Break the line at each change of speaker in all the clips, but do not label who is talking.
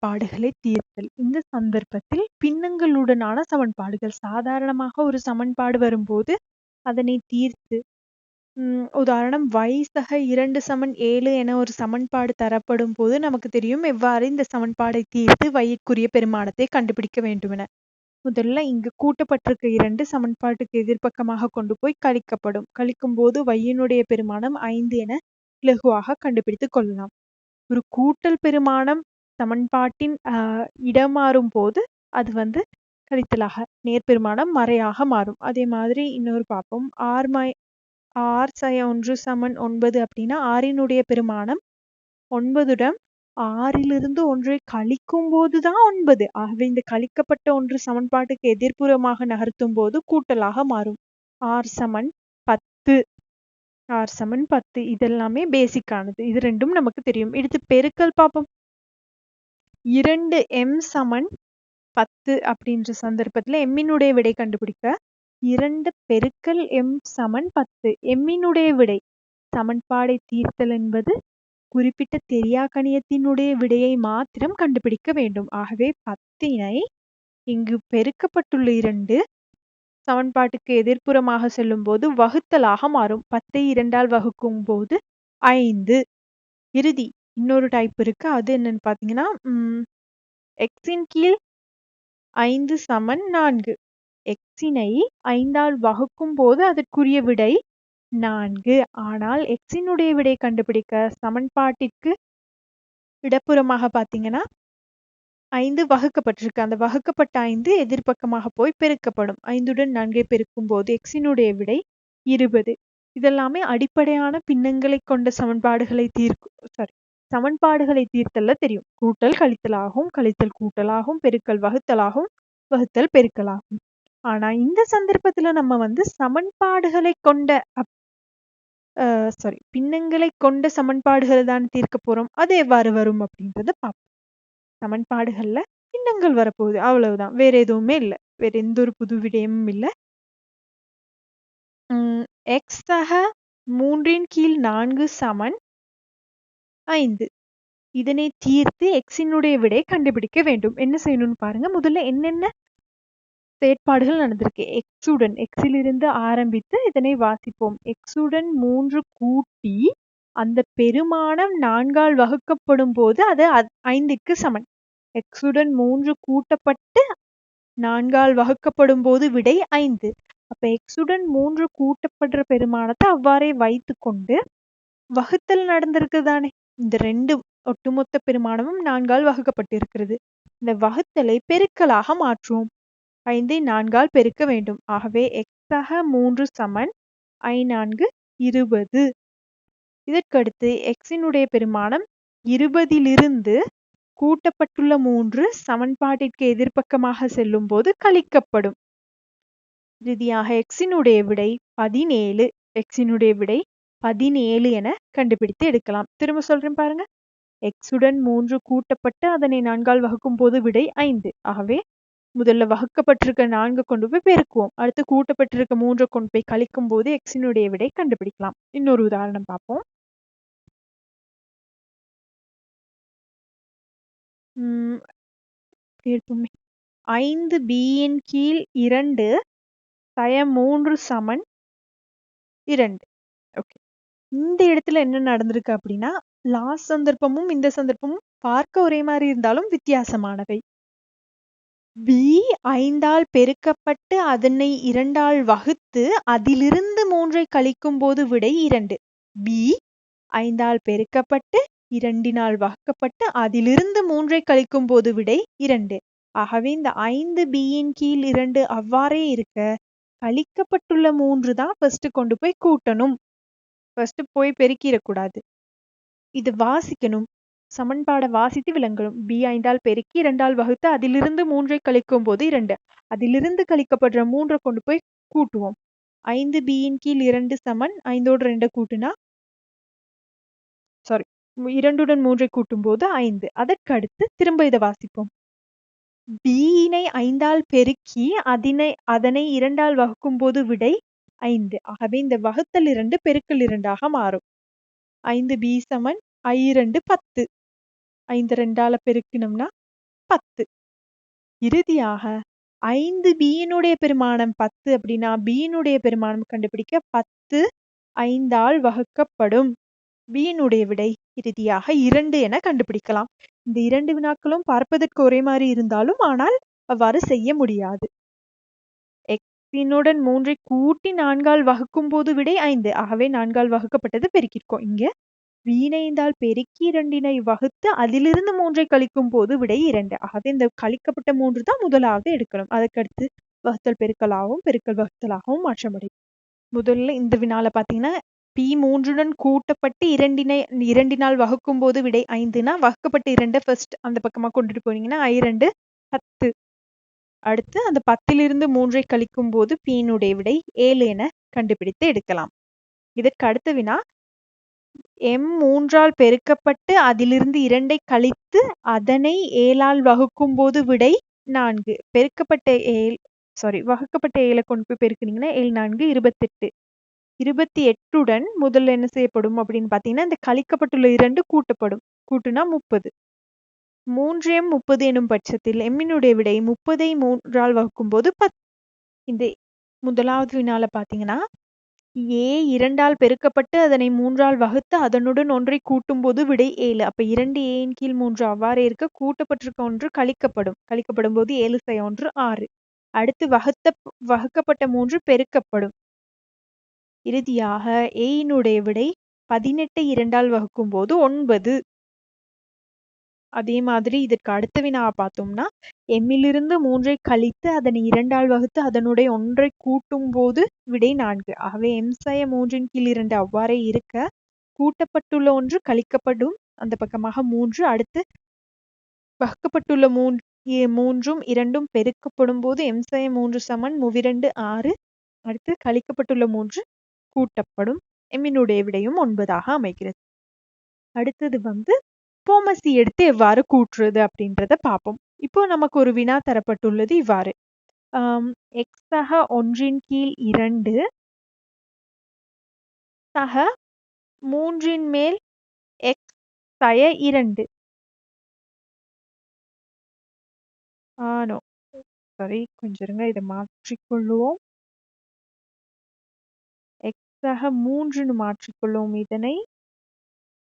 சமன்பாடுகளை தீர்த்தல். இந்த சந்தர்ப்பத்தில் பின்னங்களுடனான சமன்பாடுகள். சாதாரணமாக ஒரு சமன்பாடு வரும்போது அதனை தீர்த்து உதாரணம் y2 என ஒரு சமன்பாடு தரப்படும் போது நமக்கு தெரியும் எவ்வாறு இந்த சமன்பாடை தீர்த்து y-க்குரிய பெருமானத்தை கண்டுபிடிக்க வேண்டுமென. முதல்ல இங்கு கூட்டப்பட்டிருக்க 2 சமன்பாட்டுக்கு எதிர்பக்கமாக கொண்டு போய் கழிக்கப்படும். கழிக்கும் போது y-னுடைய பெருமானம் 5 என இலகுவாக கண்டுபிடித்துக் கொள்ளலாம். ஒரு கூட்டல் பெருமானம் சமன்பாட்டின் இடமாறும் போது அது கழித்தலாக நேர்பெருமானம் மறையாக மாறும். அதே மாதிரி இன்னொரு பார்ப்போம். r-1 9 அப்படின்னா r-னுடைய பெருமானம் 9 6லிருந்து 1 கழிக்கும் போதுதான் 9. ஆகவே இந்த கழிக்கப்பட்ட ஒன்று சமன்பாட்டுக்கு எதிர்ப்புறமாக நகர்த்தும் போது கூட்டலாக மாறும். r 10 r 10 இதெல்லாமே பேசிக்கானது. இது ரெண்டும் நமக்கு தெரியும். எடுத்து பெருக்கல் பார்ப்போம். 2m 10 அப்படின்ற சந்தர்ப்பத்துல m-னுடைய விடை கண்டுபிடிக்க 2 பெருக்கல் m 10. m-னுடைய விடை சமன்பாடை தீர்த்தல் என்பது குறிப்பிட்ட தெரியாக்கணியத்தினுடைய விடையை மாத்திரம் கண்டுபிடிக்க வேண்டும். ஆகவே 10னை இங்கு பெருக்கப்பட்டுள்ள 2 சமன்பாட்டுக்கு எதிர்ப்புறமாக செல்லும் போது வகுத்தலாக மாறும். 10ஐ 2ஆல் வகுக்கும் போது 5. இறுதி இன்னொரு டைப் இருக்கு. அது என்னன்னு பாத்தீங்கன்னா x-இன் கீழ் 5 4. x-னை 5ஆல் வகுக்கும் போது அதற்குரிய விடை 4. ஆனால் x-னுடைய விடை கண்டுபிடிக்க சமன்பாட்டிற்கு இடப்புறமாக பாத்தீங்கன்னா 5 வகுக்கப்பட்டிருக்கு. அந்த வகுக்கப்பட்ட 5 எதிர்பக்கமாக போய் பெருக்கப்படும். 5உடன் 4ஐ பெருக்கும் போது x-னுடைய விடை 20. இதெல்லாமே அடிப்படையான பின்னங்களை கொண்ட சமன்பாடுகளை தீர்த்தல்ல தெரியும். கூட்டல் கழித்தலாகும், கழித்தல் கூட்டலாகும், பெருக்கல் வகுத்தலாகும், வகுத்தல் பெருக்கலாகும். ஆனா இந்த சந்தர்ப்பத்துல நம்ம சமன்பாடுகளை கொண்ட பின்னங்களை கொண்ட சமன்பாடுகளை தான் தீர்க்க போறோம். அது எவ்வாறு வரும் அப்படின்றத பார்ப்போம். சமன்பாடுகள்ல பின்னங்கள் வரப்போகுது, அவ்வளவுதான். வேற எதுவுமே இல்லை. வேற எந்த ஒரு புது விடயமும் இல்லை. x-3 = 5. இதனை தீர்த்து x-னுடைய விடை கண்டுபிடிக்க வேண்டும். என்ன செய்யணும்னு பாருங்க. முதல்ல என்னென்ன செயற்பாடுகள் நடந்திருக்கு. x-லிருந்து ஆரம்பித்து இதனை வாசிப்போம். x-உடன் 3 கூட்டி அந்த பெருமானம் 4ஆல் வகுக்கப்படும் போது அது 5க்கு சமன். x-உடன் 3 கூட்டப்பட்டு 4ஆல் வகுக்கப்படும் போது விடை 5. அப்ப x-உடன் 3 கூட்டப்படுற பெருமானத்தை அவ்வாறே வைத்து கொண்டு வகுத்தல் நடந்திருக்கு தானே. இந்த 2 ஒட்டுமொத்த பெருமானமும் 4ஆல் வகுக்கப்பட்டிருக்கிறது. இந்த வகுத்தலை பெருக்கலாக மாற்றுவோம். 5ஐ 4ஆல் பெருக்க வேண்டும். ஆகவே x-3 = 5×4 = 20. இதற்கடுத்து x-னுடைய பெருமானம் 20லிருந்து கூட்டப்பட்டுள்ள 3 சமன்பாட்டிற்கு எதிர்பக்கமாக செல்லும் போது கழிக்கப்படும். இறுதியாக x-னுடைய விடை 17. x-னுடைய விடை 17 என கண்டுபிடித்து எடுக்கலாம். திரும்ப சொல்றேன் பாருங்க. x-உடன் 3 கூட்டப்பட்டு அதனை 4ஆல் வகுக்கும் போது விடை 5. ஆகவே முதல்ல வகுக்கப்பட்டிருக்க 4 கொண்டு போய் பெருக்குவோம். அடுத்து கூட்டப்பட்டிருக்க 3 கொண்டு போய் கழிக்கும் போது x-னுடைய விடை கண்டுபிடிக்கலாம். இன்னொரு உதாரணம் பார்ப்போம். 5b-ன் கீழ் 2 -3 = 2. ஓகே. இந்த இடத்துல என்ன நடந்திருக்கு அப்படின்னா லாஸ்ட் சந்தர்ப்பமும் இந்த சந்தர்ப்பமும் பார்க்க ஒரே மாதிரி இருந்தாலும் வித்தியாசமானவை. b 5ஆல் பெருக்கப்பட்டு அதனை 2ஆல் வகுத்து அதிலிருந்து 3ஐ கழிக்கும் போது விடை 2. b 5ஆல் பெருக்கப்பட்டு 2ஆல் வகுக்கப்பட்டு அதிலிருந்து 3ஐ கழிக்கும் போது விடை 2. ஆகவே இந்த 5b-ன் கீழ் 2 அவ்வாறே இருக்க கழிக்கப்பட்டுள்ள 3 தான் ஃபர்ஸ்ட் கொண்டு போய் கூட்டணும். ஃபர்ஸ்ட் போய் பெருக்கிடக்கூடாது. இது வாசிக்கணும். சமன்பாடை வாசித்து விளங்கணும். b 5ஆல் பெருக்கி 2ஆல் வகுத்து அதிலிருந்து 3ஐ கழிக்கும் போது 2. அதிலிருந்து கழிக்கப்படுற 3 கொண்டு போய் கூட்டுவோம். 5b-ன் கீழ் 2 = 5ஓடு 2 கூட்டுனா 2உடன் 3ஐ கூட்டும் போது 5. அதற்கடுத்து திரும்ப இதை வாசிப்போம். b-னை 5ஆல் பெருக்கி அதனை 2ஆல் வகுக்கும் போது விடை 5. ஆகவே இந்த வகுத்தல் 2 பெருக்கல் 2ஆக மாறும். 5b = I2 10. 5 2ஆல பெருக்கினோம்னா 10. இறுதியாக 5b பெருமானம் 10 அப்படின்னா b பெருமானம் கண்டுபிடிக்க 10 5ஆல் வகுக்கப்படும். b விடை இறுதியாக 2 என கண்டுபிடிக்கலாம். இந்த 2 வினாக்களும் பார்ப்பதற்கு ஒரே மாதிரி இருந்தாலும் ஆனால் அவ்வாறு செய்ய முடியாது. எக்ஸினுடன் 3ஐ கூட்டி 4ஆல் வகுக்கும் போது விடை 5. ஆகவே 4ஆல் வகுக்கப்பட்டது பெருக்கியிருக்கோம். இங்க வீணைந்தால் பெருக்கி 2னை வகுத்து அதிலிருந்து 3ஐ கழிக்கும் போது விடை 2. ஆகவே இந்த கழிக்கப்பட்ட 3 தான் முதலாவது எடுக்கணும். அதற்கடுத்து வகுத்தல் பெருக்கலாகவும் பெருக்கல் வகுத்தலாகவும் மாற்றமடையும். முதல்ல இந்த வினால பாத்தீங்கன்னா P3உடன் கூட்டப்பட்டு 2னால் வகுக்கும் போது விடை 5னா வகுக்கப்பட்ட 2 ஃபர்ஸ்ட் அந்த பக்கமா கொண்டுட்டு போனீங்கன்னா I2 10. அடுத்து அந்த 10லிருந்து 3ஐ கழிக்கும் போது P விடை 7 என கண்டுபிடித்து எடுக்கலாம். இதற்கு அடுத்த வினா M3ஆல் பெருக்கப்பட்டு அதிலிருந்து 2ஐ கழித்து அதனை 7ஆல் வகுக்கும் போது விடை 4. வகுக்கப்பட்ட 7 கொண்டு போய் பெருக்குனீங்கன்னா 7 4 28. 28உடன் முதல்ல என்ன செய்யப்படும் அப்படின்னு பாத்தீங்கன்னா இந்த கழிக்கப்பட்டுள்ள 2 கூட்டப்படும். கூட்டுனா 30. 3m 30 எனும் பட்சத்தில் எம்மினுடைய விடை 30ஐ 3ஆல் வகுக்கும் போது 10. இந்த முதலாவது வினால பாத்தீங்கன்னா A 2ஆல் பெருக்கப்பட்டு அதனை 3ஆல் வகுத்து அதனுடன் ஒன்றை கூட்டும் போது விடை 7. அப்ப 2a கீழ் 3 அவ்வாறே இருக்க கூட்டப்பட்டிருக்க ஒன்று கழிக்கப்படும் போது 7 1 6. அடுத்து வகுக்கப்பட்ட 3 பெருக்கப்படும். இறுதியாக A விடை 18ஐ 2ஆல் வகுக்கும் போது 9. அதே மாதிரி இதற்கு அடுத்த வினா பார்த்தோம்னா எம்மிலிருந்து 3ஐ கழித்து அதனை 2ஆல் வகுத்து அதனுடைய ஒன்றை கூட்டும் போது விடை 4. ஆகவே M2 கீழ் 2 அவ்வாறே இருக்க கூட்டப்பட்டுள்ள ஒன்று கழிக்கப்படும் அந்த பக்கமாக 3. அடுத்து வகுக்கப்பட்டுள்ள 3ம் 2ம் பெருக்கப்படும் போது M2 சமன் 2 6. அடுத்து கழிக்கப்பட்டுள்ள 3 கூட்டப்படும். எம்மினுடைய விடையும் 9ஆக அமைகிறது. அடுத்தது போமசி எடுத்து எவ்வாறு கூட்டுறது அப்படின்றத பார்ப்போம். இப்போ நமக்கு ஒரு வினா தரப்பட்டுள்ளது இவ்வாறு. x சக 1 கீழ் 2 சக 3 மேல் x சய 2. கொஞ்சம் இருங்க, இதை மாற்றிக்கொள்ளுவோம். x சக 3ன்னு மாற்றிக்கொள்ளுவோம். இதனை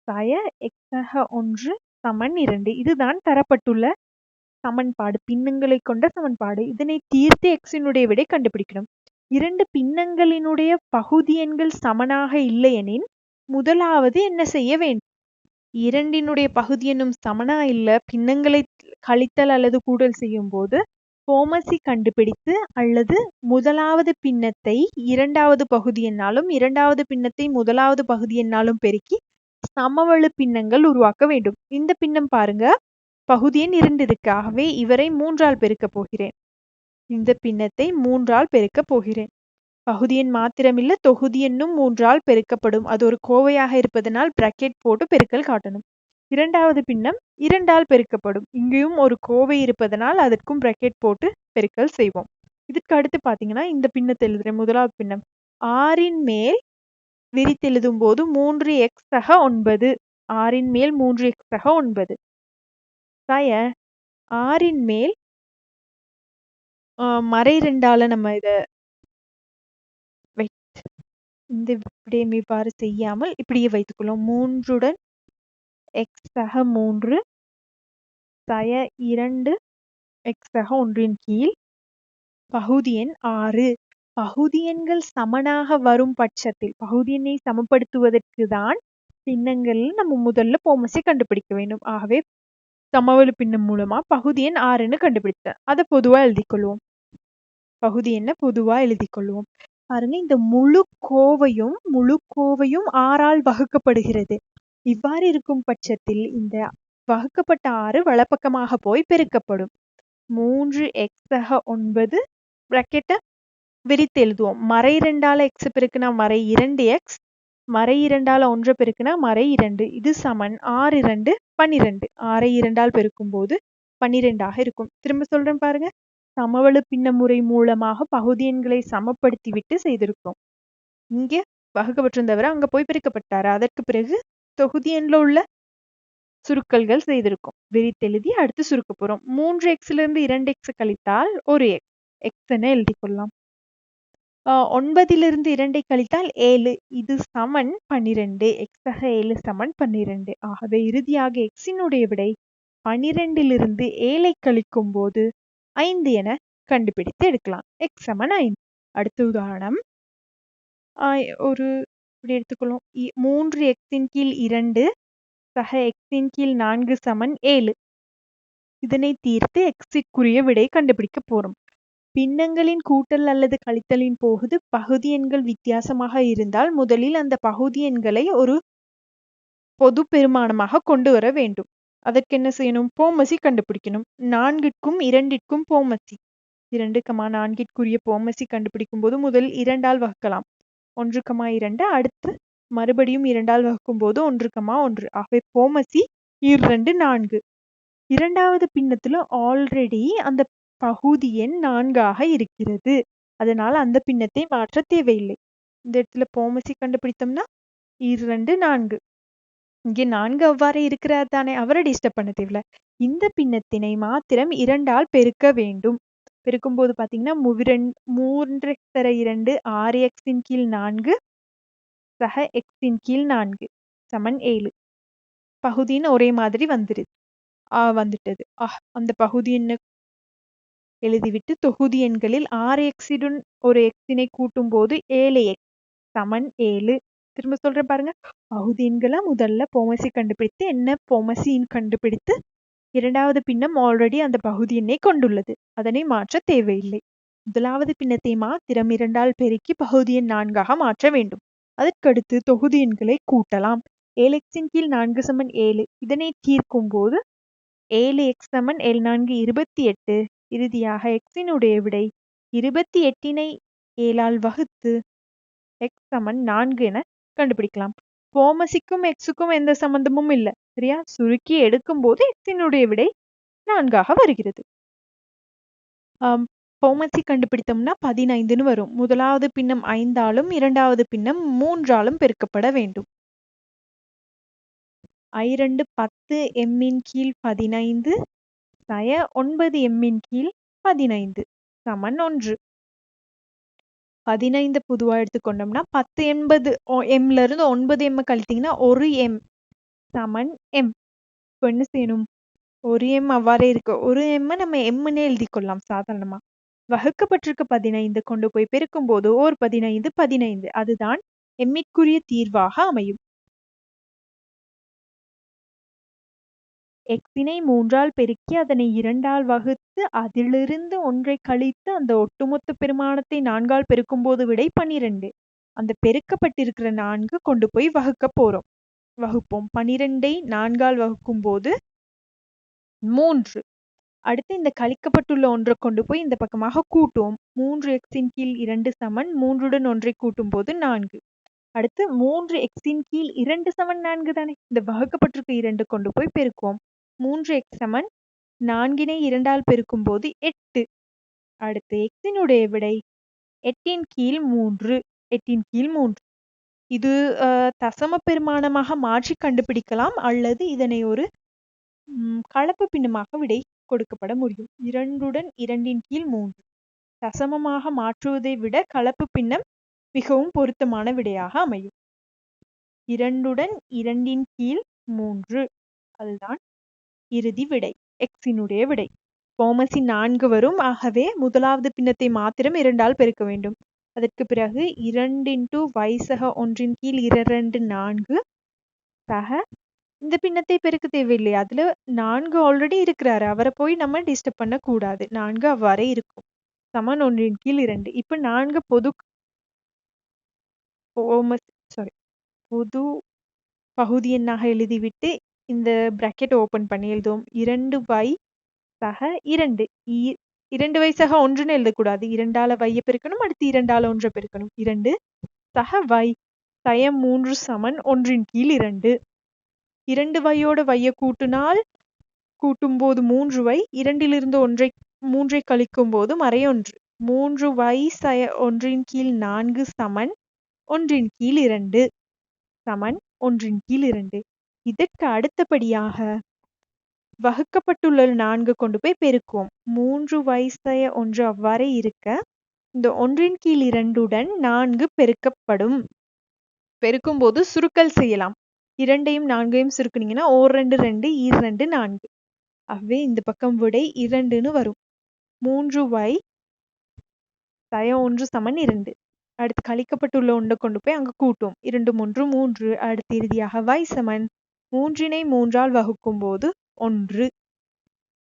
சய x சக 1 சமன் 2. இதுதான் தரப்பட்டுள்ள சமன்பாடு, பின்னங்களை கொண்ட சமன்பாடு. இதனை தீர்த்து எக்ஸினுடைய விடை கண்டுபிடிக்கணும். 2 பின்னங்களினுடைய பகுதி எண்கள் சமனாக இல்லையெனின் முதலாவது என்ன செய்ய வேண்டும்? 2னுடைய பகுதி எண்ணும் சமனா இல்ல, பின்னங்களை கழித்தல் அல்லது கூடல் செய்யும் போது போமசி கண்டுபிடித்து அல்லது முதலாவது பின்னத்தை 2வது பகுதி எண்ணாலும் 2வது பின்னத்தை முதலாவது பகுதி எண்ணாலும் பெருக்கி சமவெளு பின்னங்கள் உருவாக்க வேண்டும். இந்த பின்னம் பாருங்க, பகுதி எண் 2 இருக்கு. ஆகவே இவரை 3ஆல் பெருக்க போகிறேன். இந்த பின்னத்தை 3ஆல் பெருக்க போகிறேன். பகுதி எண் மாத்திரமில்ல, தொகுதி எண்ணும் 3ஆல் பெருக்கப்படும். அது ஒரு கோவையாக இருப்பதனால் பிராக்கெட் போட்டு பெருக்கல் காட்டணும். 2வது பின்னம் 2ஆல் பெருக்கப்படும். இங்கேயும் ஒரு கோவை இருப்பதனால் அதற்கும் பிராக்கெட் போட்டு பெருக்கல் செய்வோம். இதுக்கு அடுத்து பாத்தீங்கன்னா இந்த பின்னத்தை எழுதுறேன். முதலாவது பின்னம் 6ன் மேல் விரித்தெழுதும் போது 3x சக 9. 6ன் மேல் 3x சக 9 சய 6ன் மேல் மறை 2ஆல நம்ம இந்த விடயம் இவ்வாறு செய்யாமல் இப்படியே வைத்துக்கொள்ளும். 3உடன் x சக 3 சய 2 x சக 1ன் கீழ் பகுதி எண் 6. பகுதி எண்கள் சமனாக வரும் பட்சத்தில் பகுதி எண்ணை சமப்படுத்துவதற்கு தான் பின்னங்களில் நம்ம முதல்ல போமசி கண்டுபிடிக்க வேண்டும். ஆகவே சமவெளு பின்னம் மூலமா பகுதி எண் 6ன்னு கண்டுபிடித்தேன். அதை பொதுவா எழுதி கொள்வோம். பகுதி எண்ணை பொதுவா எழுதி கொள்வோம். பாருங்க, இந்த முழு கோவையும் 6ஆல் வகுக்கப்படுகிறது. இவ்வாறு இருக்கும் பட்சத்தில் இந்த வகுக்கப்பட்ட 6 வலப்பக்கமாக போய் பெருக்கப்படும். 3x சக 9 பிராக்கெட்டை விரித்து எழுதுவோம். மறை 2ஆல x பெருக்குனா மறை 2x, மறை 2ஆல 1 பெருக்குனா மறை 2. இது சமன் 6 2 12. 6ஐ 2ஆல் பெருக்கும் போது 12ஆக இருக்கும். திரும்ப சொல்றேன் பாருங்க, சமவெளு பின்ன முறை மூலமாக பகுதி எண்களை சமப்படுத்தி விட்டு செய்திருக்கிறோம். இங்கே வகுக்கப்பட்டிருந்தவரை அங்க போய் பெருக்கப்பட்டாரு. அதற்கு பிறகு தொகுதி எண்ல உள்ள சுருக்கல்கள் செய்திருக்கோம். விரித்தெழுதி அடுத்து சுருக்க போறோம். 3x-லிருந்து 2x கழித்தால் 1x. x என எழுதிக் கொள்ளலாம். 9-லிருந்து 2ஐ கழித்தால் 7. இது சமன் 12. x-ஆக 7 சமன் 12. ஆகவே இறுதியாக x-னுடைய விடை 12-லிருந்து 7ஐ கழிக்கும் போது 5 என கண்டுபிடித்து எடுக்கலாம். x சமன் 5. அடுத்த உதாரணம் ஒரு இப்படி எடுத்துக்கொள்ளும். 3x-ன் கீழ் 2 சக x-ன் கீழ் 4 சமன் 7. இதனை தீர்த்து x-க்குரிய விடை கண்டுபிடிக்க போறோம். பின்னங்களின் கூட்டல் அல்லது கழித்தலின் போது பகுதி எண்கள் வித்தியாசமாக இருந்தால் முதலில் அந்த பகுதி எண்களை ஒரு பொது பெருமானமாக கொண்டு வர வேண்டும். அதற்கு என்ன செய்யணும்? போமசி கண்டுபிடிக்கணும். 4ற்கும் 2ற்கும் போமசி 2, 4ற்குரிய போமசி கண்டுபிடிக்கும் போது முதல் 2ஆல் வகுக்கலாம். 1, 2 அடுத்து மறுபடியும் 2ஆல் வகுக்கும் போது 1, 1. ஆகவே போமசி 2, 4. இரண்டாவது பின்னத்துல ஆல்ரெடி அந்த பகுதி எண் 4ஆக இருக்கிறது. அதனால அந்த பின்னத்தை மாற்ற தேவையில்லை. இந்த இடத்துல போமசி கண்டுபிடித்தோம்னா 2, 4. இங்கே 4 அவ்வாறே இருக்கிறார் தானே, அவரை டிஸ்டர்ப் பண்ண தேவையில்ல. இந்த பின்னத்தினை மாத்திரம் 2ஆல் பெருக்க வேண்டும். பெருக்கும் போது பாத்தீங்கன்னா 3x தர 2 6x-ன் கீழ் 4 சக x-ன் கீழ் 4 சமன் 7. பகுதியின் ஒரே மாதிரி வந்துட்டது. அந்த பகுதி எண்ணை எழுதிவிட்டு தொகுதி எண்களில் 6x-உடன் ஒரு x-னை கூட்டும் போது 7x சமன் 7. திரும்ப சொல்றேன் பாருங்க. பகுதி எண்களை முதல்ல போமசி கண்டுபிடித்து என்ன போமசின்னு கண்டுபிடித்து இரண்டாவது பின்னம் ஆல்ரெடி அந்த பகுதி எண்ணை கொண்டுள்ளது. அதனை மாற்ற தேவையில்லை. முதலாவது பின்னத்தை மாத்திரம் 2ஆல் பெருக்கி பகுதி எண் 4ஆக மாற்ற வேண்டும். அதற்கடுத்து தொகுதி எண்களை கூட்டலாம். 7x-ன் கீழ் 4 சமன் 7. இதனை தீர்க்கும் போது 7x சமன் 7 4 28. இறுதியாக x-னுடைய விடை 28-னை 7ஆல் வகுத்து x சமன் 4 என கண்டுபிடிக்கலாம். போமசிக்கும் x-க்கும் எந்த சம்பந்தமும் இல்லை. சரியா? சுருக்கி எடுக்கும் போது x-னுடைய விடை 4ஆக வருகிறது. போமசி கண்டுபிடித்தோம்னா 15ன்னு வரும். முதலாவது பின்னம் 5ஆலும் இரண்டாவது பின்னம் 3ஆலும் பெருக்கப்பட வேண்டும். I2 10 m-ன் கீழ் 15 சய 9 m-ன் கீழ் 15 சமன் 1. 15 பொதுவா எடுத்துக்கொண்டோம்னா 10 m-ல இருந்து 9 m கழித்தீங்கன்னா 1 m சமன் m. இப்போ என்ன செய்யணும்? 1 m அவ்வாறே இருக்கு. 1 m நம்ம m-ன்னு எழுதி கொள்ளலாம் சாதாரணமா. வகுக்கப்பட்டிருக்க 15 கொண்டு போய் பெருக்கும் போது 15 அதுதான் m-க்குரிய தீர்வாக அமையும். x-னை 3ஆல் பெருக்கி அதனை 2ஆல் வகுத்து அதிலிருந்து 1ஐ கழித்து அந்த ஒட்டுமொத்த பெருமானத்தை 4ஆல் பெருக்கும் போது விடை 12. அந்த பெருக்கப்பட்டிருக்கிற 4 கொண்டு போய் வகுப்போம். 12ஐ 4ஆல் வகுக்கும் போது 3. அடுத்து இந்த கழிக்கப்பட்டுள்ள 1 கொண்டு போய் இந்த பக்கமாக கூட்டுவோம். 3x-ன் கீழ் 2 சமன் 3உடன் 1ஐ கூட்டும் போது 4. அடுத்து 3x-ன் கீழ் 2 சமன் 4 தானே. இந்த வகுக்கப்பட்டிருக்க 2 கொண்டு போய் பெருக்குவோம். 3x சமன் 4-னை 2ஆல் பெருக்கும் போது 8. அடுத்து x-னுடைய விடை 8-ன் கீழ் 3. இது தசம பெருமானமாக மாற்றி கண்டுபிடிக்கலாம் அல்லது இதனை ஒரு கலப்பு பின்னமாக விடை கொடுக்கப்பட முடியும். 2உடன் 2-ன் கீழ் 3 தசமமாக மாற்றுவதை விட கலப்பு பின்னம் மிகவும் பொருத்தமான விடையாக அமையும். 2உடன் 2-ன் கீழ் 3 அதுதான் இறுதி விடை, x-னுடைய விடை. போமசி 4 வரும். ஆகவே முதலாவது பின்னத்தை மாத்திரம் 2ஆல் பெருக்க வேண்டும். அதற்கு பிறகு 2 y சக 1-ன் கீழ் 2 4 சக இந்த பின்னத்தை பெருக்க தேவையில்லை. அதுல 4 ஆல்ரெடி இருக்கிறாரு. அவரை போய் நம்ம டிஸ்டர்ப் பண்ண கூடாது. 4 அவ்வாறே இருக்கும். சமன் 1-ன் கீழ் 2. இப்ப 4 பொது பகுதி எண்ணாக எழுதிவிட்டு இந்த பிராக்கெட் ஓபன் பண்ணி எழுதுவோம். 2y சக 2. 2y சக 1ன்னு எழுதக்கூடாது. 2ஆல y பெருக்கணும். அடுத்து 2ஆல 1 பெருக்கணும். 2 சக y சய 3 சமன் 1-ன் கீழ் 2. 2y-யோட y கூட்டும் போது 3y. 2-லிருந்து 3ஐ கழிக்கும் போது மறை 1. 3y சய 1-ன் கீழ் 4 சமன் 1-ன் கீழ் 2 சமன் 1-ன் கீழ் 2. இதற்கு அடுத்தபடியாக வகுக்கப்பட்டுள்ள 4 கொண்டு போய் பெருக்குவோம். 3y2 அவ்வாறே இருக்க இந்த 1/2 4 பெருக்கப்படும். பெருக்கும்போது சுருக்கல் செய்யலாம். 2ஐயும் 4ஐயும் சுருக்குனீங்கன்னா 2 2 2 4. ஆகவே இந்த பக்கம் விடை 2ன்னு வரும். 3y -1 = 2. அடுத்து கழிக்கப்பட்டுள்ள 1 கொண்டு போய் அங்க கூட்டுவோம். 2 3 3. அடுத்து இறுதியாக y = 3னை 3ஆல் வகுக்கும் போது 1.